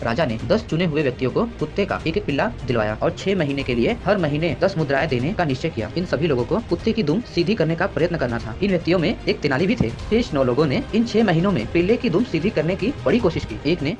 राजा ने 10 चुने हुए व्यक्तियों को कुत्ते का एक एक पिल्ला दिलवाया और 6 महीने के लिए हर महीने 10 मुद्राएं देने का निश्चय किया। इन सभी लोगों को कुत्ते की दुम सीधी करने का प्रयत्न करना था। इन व्यक्तियों में एक तेनाली भी थे। शेष 9 लोगों ने इन 6 महीनों में पिल्ले की दुम सीधी करने की बड़ी कोशिश की। एक ने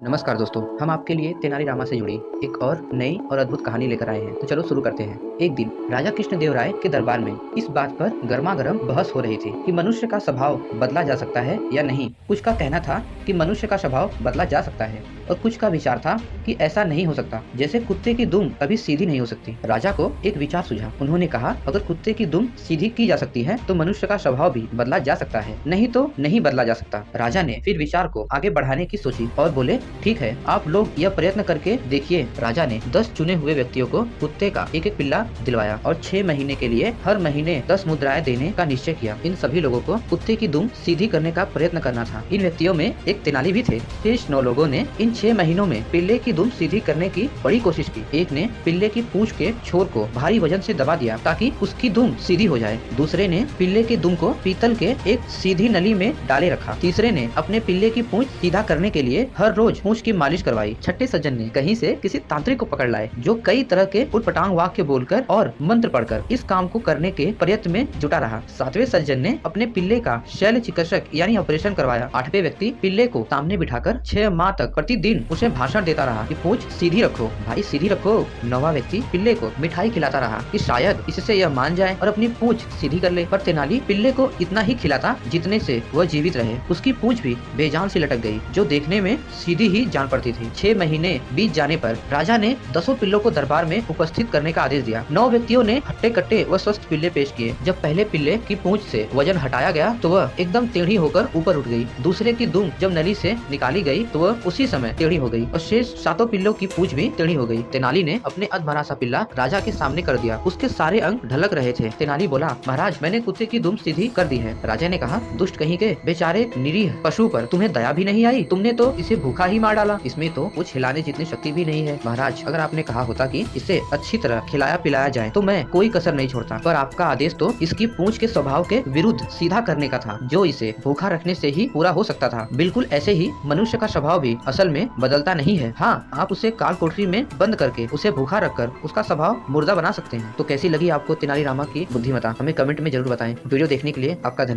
नमस्कार दोस्तों, हम आपके लिए तेनाली रामा से जुड़ी एक और नई और अद्भुत कहानी लेकर आए हैं। तो चलो शुरू करते हैं। एक दिन राजा कृष्णदेव राय के दरबार में इस बात पर गर्मागर्म बहस हो रही थी कि मनुष्य का स्वभाव बदला जा सकता है या नहीं। कुछ का कहना था कि मनुष्य का स्वभाव बदला जा सकता है और कुछ का विचार था कि ऐसा नहीं हो सकता, जैसे कुत्ते की दुम कभी सीधी नहीं हो सकती। राजा को एक विचार सूझा। उन्होंने कहा, अगर कुत्ते की दुम सीधी की जा सकती है तो मनुष्य का स्वभाव भी बदला जा सकता है, नहीं तो नहीं बदला जा सकता। राजा ने फिर विचार को आगे बढ़ाने की सोची और बोले, ठीक है, आप लोग यह प्रयत्न करके देखिए। राजा ने 10 चुने हुए व्यक्तियों को कुत्ते का एक एक पिल्ला दिलवाया और 6 महीने के लिए हर महीने 10 मुद्राएं देने का निश्चय किया। इन सभी लोगों को कुत्ते की दुम सीधी करने का प्रयत्न करना था। इन व्यक्तियों में एक तेनाली भी थे। शेष 9 लोगों ने इन 6 महीनों में पिल्ले की दुम सीधी करने की बड़ी कोशिश की। एक ने पिल्ले की पूंछ के छोर को भारी वजन से दबा दिया ताकि उसकी दुम सीधी हो जाए। दूसरे ने पिल्ले की दुम को पीतल के एक सीधी नली में डाले रखा। तीसरे ने अपने पिल्ले की पूंछ सीधा करने के लिए हर रोज पूंछ की मालिश करवाई। छठे सज्जन ने कहीं से किसी तांत्रिक को पकड़ लाए जो कई तरह के उटपटांग वाक्य बोलकर और मंत्र पढ़कर इस काम को करने के प्रयत्न में जुटा रहा। सातवें सज्जन ने अपने पिल्ले का शल्य चिकित्सक यानी ऑपरेशन करवाया। आठवें व्यक्ति पिल्ले को सामने बिठाकर 6 माह तक प्रतिदिन उसे भाषण देता रहा कि पूंछ सीधी रखो भाई, सीधी रखो। 9वां व्यक्ति पिल्ले को मिठाई खिलाता रहा कि शायद इससे यह मान जाए और अपनी पूंछ सीधी कर ले। पर तेनाली पिल्ले को इतना ही खिलाता जितने से वह जीवित रहे। उसकी पूंछ भी बेजान सी लटक गई जो देखने में सीधी ही जान पड़ती थी। 6 महीने बीत जाने पर राजा ने 10 पिल्लों को दरबार में उपस्थित करने का आदेश दिया। 9 व्यक्तियों ने हट्टे कट्टे व स्वस्थ पिल्ले पेश किए। जब पहले पिल्ले की पूंछ से वजन हटाया गया तो वह एकदम टेढ़ी होकर ऊपर उठ गई। दूसरे की दुम जब नली से निकाली गई तो वह उसी समय टेढ़ी हो गई और शेष 7 पिल्लों की पूंछ भी टेढ़ी हो गई। तेनाली ने अपने अधमरा सा पिल्ला राजा के सामने कर दिया। उसके सारे अंग ढलक रहे थे। तेनाली बोला, महाराज, मैंने कुत्ते की दुम सीधी कर दी है। राजा ने कहा, दुष्ट कहीं के, बेचारे निरीह पशु पर तुम्हें दया भी नहीं आई। तुमने तो इसे भूखा ही मार डाला। इसमें तो कुछ हिलाने जितनी शक्ति भी नहीं है। महाराज, अगर आपने कहा होता कि इसे अच्छी तरह खिलाया पिलाया जाए तो मैं कोई कसर नहीं छोड़ता, पर आपका आदेश तो इसकी पूंछ के स्वभाव के विरुद्ध सीधा करने का था, जो इसे भूखा रखने से ही पूरा हो सकता था। बिल्कुल ऐसे ही मनुष्य का स्वभाव भी असल में बदलता नहीं है। हाँ, आप उसे काल कोठरी में बंद करके उसे भूखा रखकर उसका स्वभाव मुर्दा बना सकते हैं। तो कैसी लगी आपको तेनाली रामा की बुद्धिमत्ता, हमें कमेंट में जरूर बताएं। वीडियो देखने के लिए आपका धन्यवाद।